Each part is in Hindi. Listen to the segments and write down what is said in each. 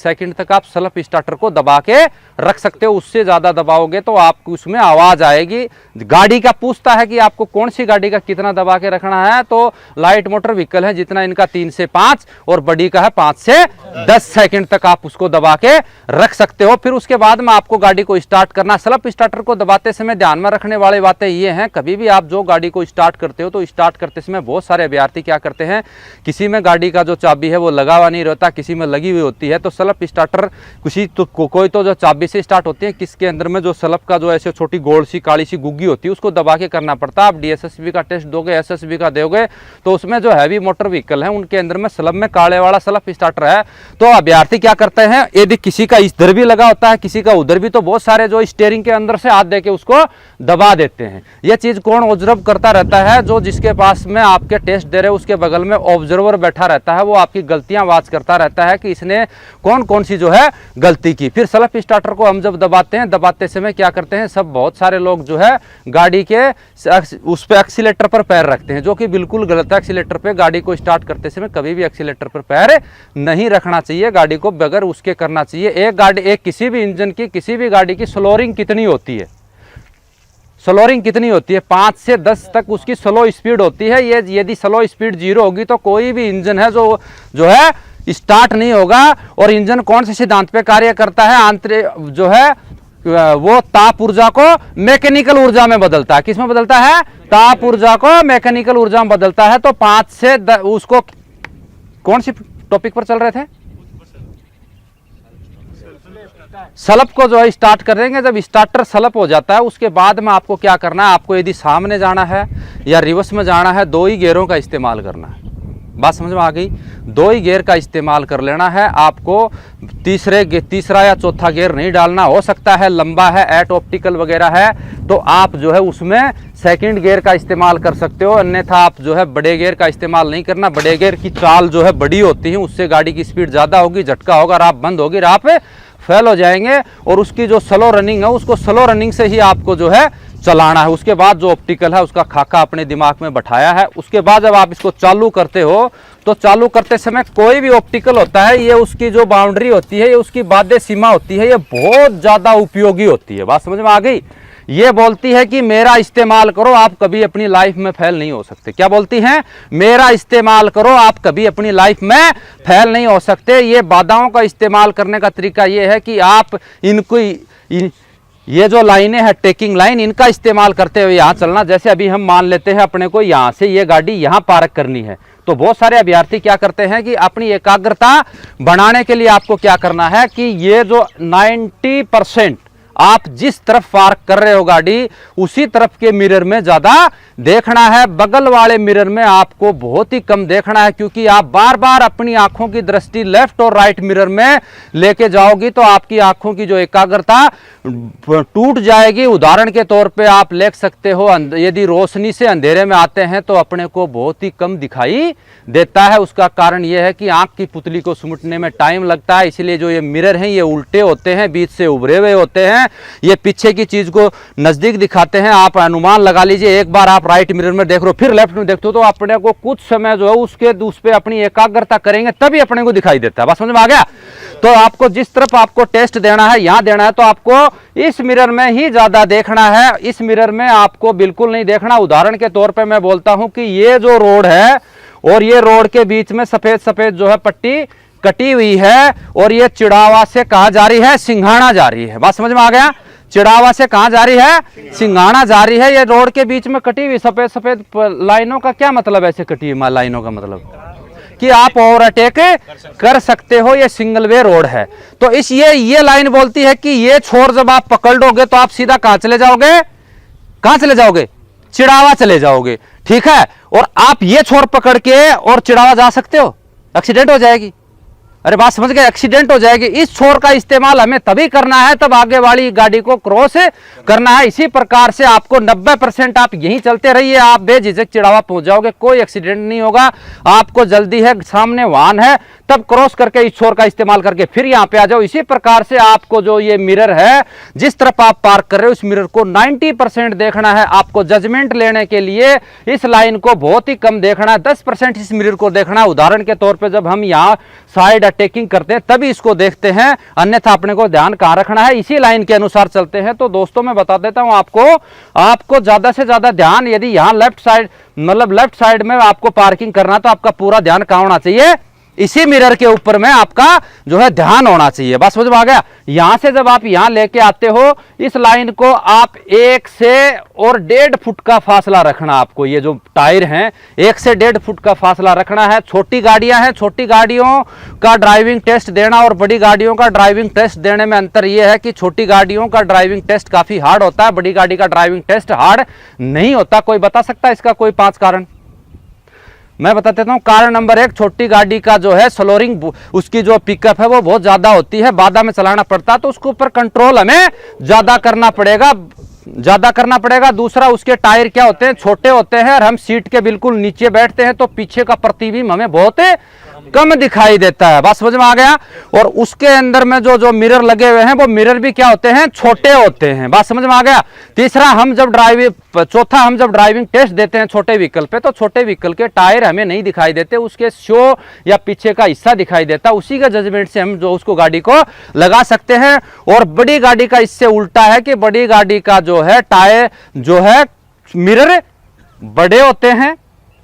सेकंड तक आप सेल्फ स्टार्टर को दबा के रख सकते हो। उससे ज़्यादा दबाओगे तो आपको उसमें आवाज़ आएगी। गाड़ी का पूछता है कि आपको कौन सी गाड़ी का कितना दबा के रखना है, तो लाइट मोटर व्हीकल है जितना इनका 3 से 5 और बड़ी का है 5 से 10 सेकंड तक आप उसको दबा के रख सकते हो। फिर उसके बाद में आपको गाड़ी को स्टार्ट करना। सेल्फ स्टार्टर को दबाते समय ध्यान में रखने वाली बातें ये हैं, कभी भी आप जो गाड़ी को स्टार्ट करते हो तो स्टार्ट करते समय बहुत सारे अभ्यर्थी क्या करते हैं, किसी में गाड़ी का जो चाबी है वो लगा हुआ नहीं रहता, किसी में लगी हुई होती है। तो सेल्फ स्टार्टर कोई तो जो चाबी से स्टार्ट होती है, किसके अंदर में जो सेल्फ का जो ऐसे छोटी गोल सी काली सी गुग्गी होती है उसको दबा के करना पड़ता है। आप DSSB का टेस्ट दोगे, SSB का दोगे तो उसमें जो हैवी मोटर व्हीकल है उनके अंदर में सेल्फ में काले वाला सेल्फ स्टार्टर है। तो अभ्यर्थी क्या करते हैं, यदि किसी का इधर भी लगा होता है किसी का उधर भी, तो बहुत सारे जो स्टीयरिंग के अंदर से हाथ दे के उसको दबा देते हैं। यह चीज कौन ऑब्जर्व करता रहता है, जो जिसके पास में आपके टेस्ट दे रहे हो उसके बगल में ऑब्जर्वर बैठा रहता है, वो आपकी गलतियां वाच करता रहता है कि इसने कौन कौन सी जो है गलती की। फिर सेल्फ स्टार्टर को हम जब दबाते हैं, दबाते समय क्या करते हैं, सब बहुत सारे लोग जो है गाड़ी के उस पे एक्सीलेटर पर पैर रखते हैं, जो कि बिल्कुल गलत है। एक्सीलेटर पे गाड़ी को स्टार्ट करते समय कभी भी एक्सीलेटर पर पैर नहीं रखना चाहिए, गाड़ी को बगैर उसके करना चाहिए। एक किसी भी इंजन की किसी भी गाड़ी की स्लोरिंग कितनी होती है, स्लोरिंग कितनी होती है, 5 से 10 तक उसकी स्लो स्पीड होती है। ये यदि स्लो स्पीड 0 होगी तो कोई भी इंजन है जो है स्टार्ट नहीं होगा। और इंजन कौन से सिद्धांत पे कार्य करता है, आंतरिक जो है वो ताप ऊर्जा को मैकेनिकल ऊर्जा में बदलता है। किस में बदलता है, ताप ऊर्जा को मैकेनिकल ऊर्जा में बदलता है। तो 5 से 10 उसको कौन सी टॉपिक पर चल रहे थे, सलप को जो है स्टार्ट कर देंगे। जब स्टार्टर सलप हो जाता है उसके बाद में आपको क्या करना है, आपको यदि सामने जाना है या रिवर्स में जाना है, 2 ही गियरों का इस्तेमाल करना है। बात समझ में आ गई, 2 ही गियर का इस्तेमाल कर लेना है। आपको तीसरा या चौथा गियर नहीं डालना। हो सकता है लंबा है, एट ऑप्टिकल वगैरह है, तो आप जो है उसमें सेकंड गियर का इस्तेमाल कर सकते हो, अन्यथा आप जो है बड़े गियर का इस्तेमाल नहीं करना। बड़े गियर की चाल जो है बड़ी होती है, उससे गाड़ी की स्पीड ज़्यादा होगी, झटका होगा और आप बंद होगी और आप फेल हो जाएंगे। और उसकी जो स्लो रनिंग है उसको स्लो रनिंग से ही आपको जो है चलाना है। उसके बाद जो ऑप्टिकल है उसका खाका अपने दिमाग में बैठाया है। उसके बाद जब आप इसको चालू करते हो तो चालू करते समय कोई भी ऑप्टिकल होता है, ये उसकी जो बाउंड्री होती है, ये उसकी बाध्य सीमा होती है, ये बहुत ज़्यादा उपयोगी होती है। बात समझ में आ गई, ये बोलती है कि मेरा इस्तेमाल करो, आप कभी अपनी लाइफ में फेल नहीं हो सकते। क्या बोलती हैं, मेरा इस्तेमाल करो, आप कभी अपनी लाइफ में फेल नहीं हो सकते। ये बाधाओं का इस्तेमाल करने का तरीका ये है कि आप इनको ये जो लाइनें हैं टेकिंग लाइन, इनका इस्तेमाल करते हुए यहाँ चलना। जैसे अभी हम मान लेते हैं अपने को यहाँ से ये गाड़ी यहाँ पार्क करनी है, तो बहुत सारे अभ्यर्थी क्या करते हैं कि अपनी एकाग्रता बढ़ाने के लिए आपको क्या करना है कि ये जो 90% आप जिस तरफ पार्क कर रहे हो गाड़ी, उसी तरफ के मिरर में ज्यादा देखना है। बगल वाले मिरर में आपको बहुत ही कम देखना है, क्योंकि आप बार बार अपनी आंखों की दृष्टि लेफ्ट और राइट मिरर में लेके जाओगी तो आपकी आंखों की जो एकाग्रता टूट जाएगी। उदाहरण के तौर पे आप लिख सकते हो, यदि रोशनी से अंधेरे में आते हैं तो अपने को बहुत ही कम दिखाई देता है। उसका कारण यह है कि आंख की पुतली को सुमटने में टाइम लगता है, इसलिए जो ये मिरर हैं ये उल्टे होते हैं, बीच से उभरे हुए होते हैं, ये पीछे की चीज को नजदीक दिखाते हैं। आप अनुमान लगा लीजिए, एक बार आप राइट मिरर में देख रहे हो फिर लेफ्ट में देखते हो तो अपने को कुछ समय जो है उसके उस पे अपनी एकाग्रता करेंगे तभी अपने को दिखाई देता है। बस समझ में आ गया। तो आपको जिस तरफ आपको टेस्ट देना है, यहां देना है, तो आपको इस मिरर में ही ज्यादा देखना है, इस मिरर में आपको बिल्कुल नहीं देखना। उदाहरण के तौर पे मैं बोलता हूं कि ये जो रोड है और ये रोड के बीच में सफेद सफेद जो है पट्टी कटी हुई है, और ये चिड़ावा से कहां जा रही है, सिंघाना जा रही है। बात समझ में आ गया, चिड़ावा से कहां जा रही है, सिंघाना जा रही है। ये रोड के बीच में कटी हुई सफेद सफेद लाइनों का क्या मतलब, ऐसे कटी हुई लाइनों का मतलब कि आप ओवरटेक कर सकते हो, ये सिंगल वे रोड है। तो ये लाइन बोलती है कि ये छोर जब आप पकड़ लोगे तो आप सीधा कहां चले जाओगे, कहां चले जाओगे, चिड़ावा चले जाओगे, ठीक है। और आप ये छोर पकड़ के और चिड़ावा जा सकते हो, एक्सीडेंट हो जाएगी। अरे बात समझ गए, एक्सीडेंट हो जाएगी। इस छोर का इस्तेमाल हमें तभी करना है तब आगे वाली गाड़ी को क्रॉस करना है। इसी प्रकार से आपको 90% आप यहीं चलते रहिए, आप बेझिझक चिड़ावा पहुंच जाओगे, कोई एक्सीडेंट नहीं होगा। आपको जल्दी है, सामने वाहन है तब क्रॉस करके इस छोर का इस्तेमाल करके फिर यहाँ पे आ जाओ। इसी प्रकार से आपको जो ये मिरर है, जिस तरफ आप पार्क कर रहे हो, इस मिरर को 90% देखना है। आपको जजमेंट लेने के लिए इस लाइन को बहुत ही कम देखना है, 10% इस मिरर को देखना है। उदाहरण के तौर पे जब हम यहाँ साइड अटैकिंग करते हैं तभी इसको देखते हैं, अन्यथा अपने को ध्यान कहाँ रखना है, इसी लाइन के अनुसार चलते हैं। तो दोस्तों मैं बता देता हूं आपको ज्यादा से ज्यादा ध्यान, यदि यहाँ लेफ्ट साइड मतलब लेफ्ट साइड में आपको पार्किंग करना तो आपका पूरा ध्यान कहाँ होना चाहिए, इसी मिरर के ऊपर में आपका जो है ध्यान होना चाहिए। बस समझ में आ गया। यहां से जब आप यहां लेके आते हो, इस लाइन को आप 1 से और 1.5 फुट का फासला रखना। आपको ये जो टायर हैं 1 से 1.5 फुट का फासला रखना है। छोटी गाड़ियां हैं, छोटी गाड़ियों का ड्राइविंग टेस्ट देना और बड़ी गाड़ियों का ड्राइविंग टेस्ट देने में अंतर यह है कि छोटी गाड़ियों का ड्राइविंग टेस्ट काफी हार्ड होता है, बड़ी गाड़ी का ड्राइविंग टेस्ट हार्ड नहीं होता। कोई बता सकता है इसका कोई 5 कारण? मैं बता देता हूं। कारण नंबर 1, छोटी गाड़ी का जो है स्लोरिंग, उसकी जो पिकअप है वो बहुत ज्यादा होती है, बाधा में चलाना पड़ता है, तो उसके ऊपर कंट्रोल हमें ज्यादा करना पड़ेगा। दूसरा, उसके टायर क्या होते हैं, छोटे होते हैं और हम सीट के बिल्कुल नीचे बैठते हैं तो पीछे का प्रतिबिंब हमें बहुत कम दिखाई देता है। बात समझ में आ गया। और उसके अंदर में जो मिरर लगे हुए हैं वो मिरर भी क्या होते हैं, छोटे होते हैं। बात समझ में आ गया। चौथा, हम जब ड्राइविंग टेस्ट देते हैं छोटे व्हीकल पे, तो छोटे व्हीकल के टायर हमें नहीं दिखाई देते, उसके शो या पीछे का हिस्सा दिखाई देता, उसी के जजमेंट से हम जो उसको गाड़ी को लगा सकते हैं। और बड़ी गाड़ी का इससे उल्टा है कि बड़ी गाड़ी का जो है टायर जो है मिरर बड़े होते हैं,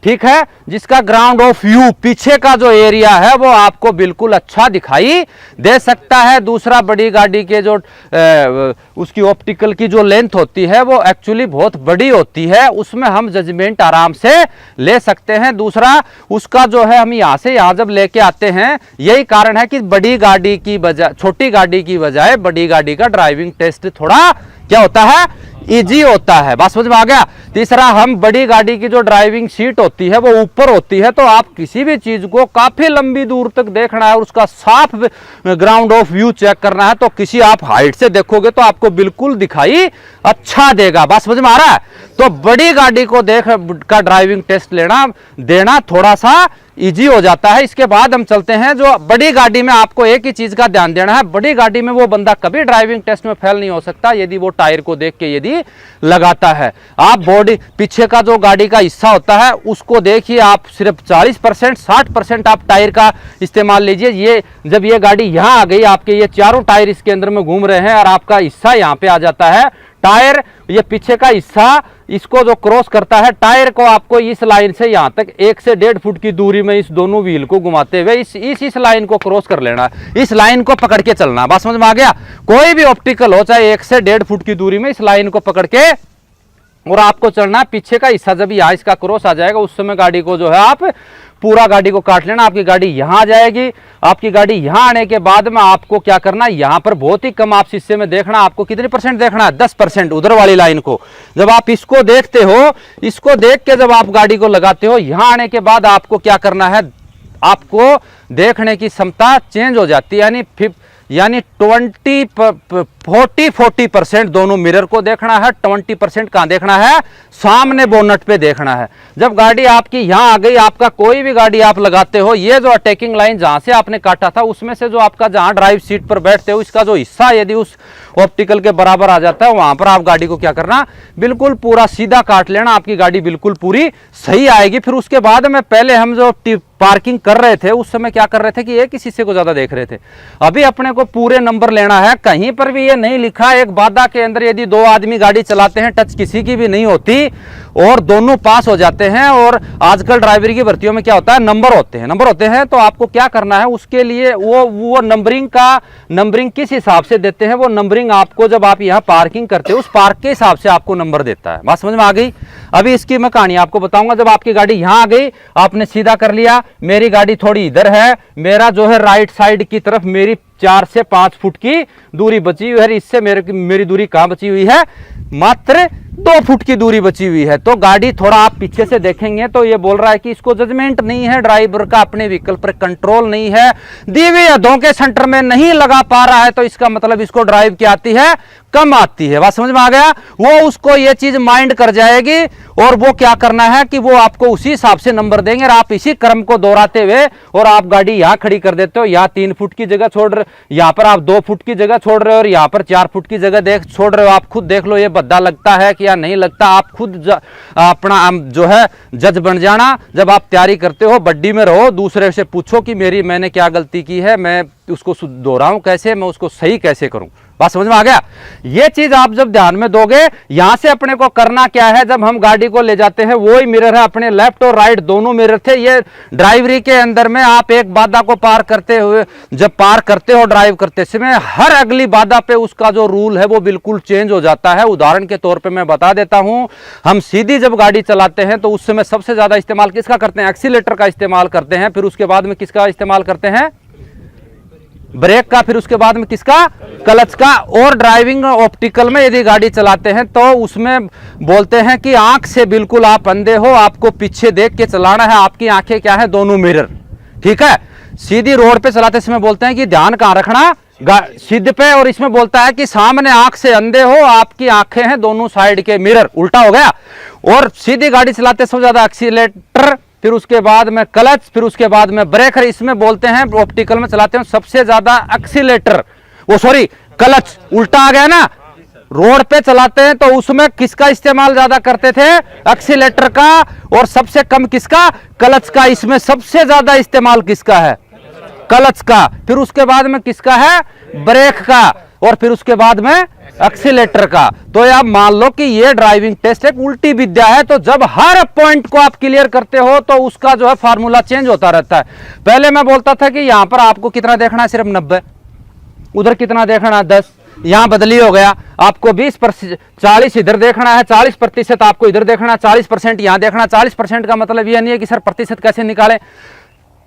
ठीक है, जिसका ग्राउंड ऑफ व्यू पीछे का जो एरिया है वो आपको बिल्कुल अच्छा दिखाई दे सकता है। दूसरा, बड़ी गाड़ी के जो उसकी ऑप्टिकल की जो लेंथ होती है वो एक्चुअली बहुत बड़ी होती है, उसमें हम जजमेंट आराम से ले सकते हैं। दूसरा, उसका जो है हम यहां से यहां जब लेके आते हैं, यही कारण है कि बड़ी गाड़ी की बजाय छोटी गाड़ी की बजाय बड़ी गाड़ी का ड्राइविंग टेस्ट थोड़ा क्या होता है, इजी होता है। बात समझ में आ गया। तीसरा, हम बड़ी गाड़ी की जो ड्राइविंग सीट होती है वो ऊपर होती है, तो आप किसी भी चीज को काफी लंबी दूर तक देखना है और उसका साफ ग्राउंड ऑफ व्यू चेक करना है, तो किसी आप हाइट से देखोगे तो आपको बिल्कुल दिखाई अच्छा देगा। बात समझ में आ रहा है। तो बड़ी गाड़ी को देख का ड्राइविंग टेस्ट देना थोड़ा सा इजी हो जाता है। इसके बाद हम चलते हैं, जो बड़ी गाड़ी में आपको एक ही चीज का ध्यान देना है, बड़ी गाड़ी में वो बंदा कभी ड्राइविंग टेस्ट में फेल नहीं हो सकता यदि वो टायर को देख के यदि लगाता है। आप बॉडी पीछे का जो गाड़ी का हिस्सा होता है उसको देखिए, आप सिर्फ 40% 60% आप टायर का इस्तेमाल लीजिए। ये जब ये गाड़ी यहां आ गई, आपके ये चारों टायर इसके अंदर में घूम रहे हैं और आपका हिस्सा यहां पे आ जाता है, टायर ये पीछे का हिस्सा इसको जो क्रॉस करता है, टायर को आपको इस लाइन से यहां तक 1 से 1.5 फुट की दूरी में इस दोनों व्हील को घुमाते हुए इस लाइन को क्रॉस कर लेना, इस लाइन को पकड़ के चलना। बात समझ में आ गया। कोई भी ऑप्टिकल हो, चाहे 1 से 1.5 फुट की दूरी में इस लाइन को पकड़ के और आपको चलना। पीछे का हिस्सा जब यहाँ इसका क्रॉस आ जाएगा उस समय गाड़ी को जो है आप पूरा गाड़ी को काट लेना। आपकी गाड़ी यहां आ जाएगी। आपकी गाड़ी यहां आने के बाद में आपको क्या करना है, यहां पर बहुत ही कम आप शीशे में देखना। आपको कितने % देखना है, 10% उधर वाली लाइन को। जब आप इसको देखते हो, इसको देख के जब आप गाड़ी को लगाते हो, यहां आने के बाद आपको क्या करना है, आपको देखने की क्षमता चेंज हो जाती है, यानी 40% दोनों मिरर को देखना है, 20% कहां देखना है, सामने बोनट पे देखना है। जब गाड़ी आपकी यहां आ गई, आपका कोई भी गाड़ी आप लगाते हो, ये जो अटैकिंग लाइन जहां से आपने काटा था उसमें से जो आपका जहां ड्राइव सीट पर बैठते हो इसका जो हिस्सा यदि उस ऑप्टिकल के बराबर आ जाता है, वहां पर आप गाड़ी को क्या करना, बिल्कुल पूरा सीधा काट लेना। आपकी गाड़ी बिल्कुल पूरी सही आएगी। फिर उसके बाद में पहले हम जो पार्किंग कर रहे थे उस समय क्या कर रहे थे कि एक ही शीशे को ज्यादा देख रहे थे। अभी अपने को पूरे नंबर लेना है। कहीं पर भी ये नहीं लिखा, एक बाधा के अंदर यदि 2 आदमी गाड़ी चलाते हैं, टच किसी की भी नहीं होती और दोनों पास हो जाते हैं। और आजकल ड्राइवरी की भर्तियों में क्या होता है, नंबर होते हैं। तो आपको क्या करना है, उसके लिए वो नंबरिंग किस हिसाब से देते हैं, वो नंबरिंग आपको जब आप यहाँ पार्किंग करते हो उस पार्क के हिसाब से आपको नंबर देता है। बात समझ में आ गई। अभी इसकी मैं कहानी आपको बताऊंगा। जब आपकी गाड़ी यहां आ गई, आपने सीधा कर लिया, मेरी गाड़ी थोड़ी इधर है, मेरा जो है राइट साइड की तरफ मेरी 4 से 5 फुट की दूरी बची हुई है। इससे मेरी दूरी कहां बची हुई है, मात्र 2 फुट की दूरी बची हुई है। तो गाड़ी थोड़ा आप पीछे से देखेंगे तो ये बोल रहा है कि इसको जजमेंट नहीं है, ड्राइवर का अपने व्हीकल पर कंट्रोल नहीं है, दी हुई हदों के सेंटर में नहीं लगा पा रहा है, तो इसका मतलब इसको ड्राइव क्या आती है, कम आती है। बात समझ में आ गया। वो उसको ये चीज माइंड कर जाएगी और वो क्या करना है कि वो आपको उसी हिसाब से नंबर देंगे और आप इसी क्रम को दोहराते हुए और आप गाड़ी यहां खड़ी कर देते हो, यहाँ 3 फुट की जगह छोड़ रहे, यहाँ पर आप 2 फुट की जगह छोड़ रहे हो और यहाँ पर 4 फुट की जगह छोड़ रहे हो। आप खुद देख लो ये भद्दा लगता है कि या नहीं लगता। आप खुद अपना जो है जज बन जाना। जब आप तैयारी करते हो बड्डी में रहो, दूसरे से पूछो कि मैंने क्या गलती की है, मैं उसको दोहराऊं कैसे, मैं उसको सही कैसे करूं। बात समझ में आ गया। ये चीज आप जब ध्यान में दोगे, यहां से अपने को करना क्या है, जब हम गाड़ी को ले जाते हैं वही मिरर है, अपने लेफ्ट और राइट दोनों मिरर थे। ये ड्राइवरी के अंदर में आप एक बाधा को पार करते हुए, जब पार करते हो ड्राइव करते समय, हर अगली बाधा पे उसका जो रूल है वो बिल्कुल चेंज हो जाता है। उदाहरण के तौर पे मैं बता देता हूं, हम सीधी जब गाड़ी चलाते हैं तो उस समय सबसे ज्यादा इस्तेमाल किसका करते हैं, एक्सीलेटर का इस्तेमाल करते हैं। फिर उसके बाद में किसका इस्तेमाल करते हैं, ब्रेक का। फिर उसके बाद में किसका, क्लच का। और ड्राइविंग ऑप्टिकल में यदि गाड़ी चलाते हैं तो उसमें बोलते हैं कि आंख से बिल्कुल आप अंधे हो, आपको पीछे देख के चलाना है। आपकी आंखें क्या है, दोनों मिरर, ठीक है। सीधी रोड पे चलाते समय बोलते हैं कि ध्यान कहां रखना, सीधे पे। और इसमें बोलता है कि सामने आंख से अंधे हो, आपकी आंखें हैं दोनों साइड के मिरर, उल्टा हो गया। और सीधी गाड़ी चलाते सबसे ज्यादा एक्सीलेटर, फिर उसके बाद में क्लच, फिर उसके बाद में ब्रेक। इसमें बोलते हैं ऑप्टिकल में चलाते हैं सबसे ज्यादा एक्सीलेटर, वो सॉरी क्लच, उल्टा आ गया ना। रोड पे चलाते हैं तो उसमें किसका इस्तेमाल ज्यादा करते थे, एक्सीलेटर का, और सबसे कम किसका, क्लच का। इसमें सबसे ज्यादा इस्तेमाल किसका है, क्लच का। फिर उसके बाद में किसका है, ब्रेक का, और फिर उसके बाद में एक्सीलेटर का। तो आप मान लो कि ये ड्राइविंग टेस्ट एक उल्टी विद्या है। तो जब हर पॉइंट को आप क्लियर करते हो तो उसका जो है फार्मूला चेंज होता रहता है। पहले मैं बोलता था कि यहां पर आपको कितना देखना है, सिर्फ 90, उधर कितना देखना है, 10, यहां बदली हो गया। आपको 20%, 40 इधर देखना है, 40% आपको इधर देखना है, 40% यहां देखना। 40% का मतलब यह नहीं है कि सर प्रतिशत कैसे निकालें।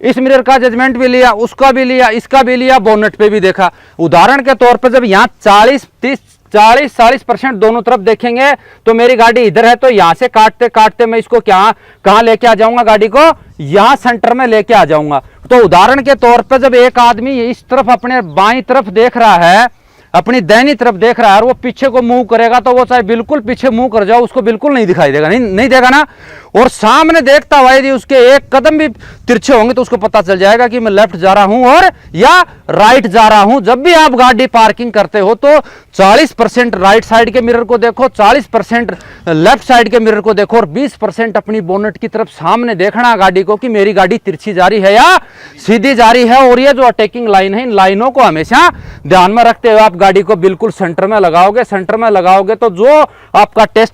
इस मिरर का जजमेंट भी लिया, उसका भी लिया, इसका भी लिया, बोनेट पे भी देखा। उदाहरण के तौर पर जब यहाँ 40% दोनों तरफ देखेंगे तो मेरी गाड़ी इधर है, तो यहां से काटते काटते मैं इसको कहां लेके आ जाऊंगा, गाड़ी को यहां सेंटर में लेके आ जाऊंगा। तो उदाहरण के तौर पर जब एक आदमी इस तरफ अपने बाईं तरफ देख रहा है, अपनी दाहिनी तरफ देख रहा है, और वो पीछे को मूव करेगा तो वो चाहे बिल्कुल पीछे मूव कर जाओ, उसको बिल्कुल नहीं दिखाई देगा, नहीं देगा ना। और सामने देखता हुआ यदि उसके एक कदम भी तिरछे होंगे तो उसको पता चल जाएगा कि मैं लेफ्ट जा रहा हूं और या राइट जा रहा हूं। जब भी आप गाड़ी पार्किंग करते हो तो 40% राइट साइड के मिरर को देखो, 40% लेफ्ट साइड के मिरर को देखो, और 20% अपनी बोनेट की तरफ सामने देखना गाड़ी को कि मेरी गाड़ी तिरछी जा रही है या सीधी जा रही है। और ये जो अटैकिंग लाइन है, इन लाइनों को हमेशा ध्यान में रखते हुए आप गाड़ी को बिल्कुल सेंटर में लगाओगे। सेंटर में लगाओगे तो जो आपका टेस्ट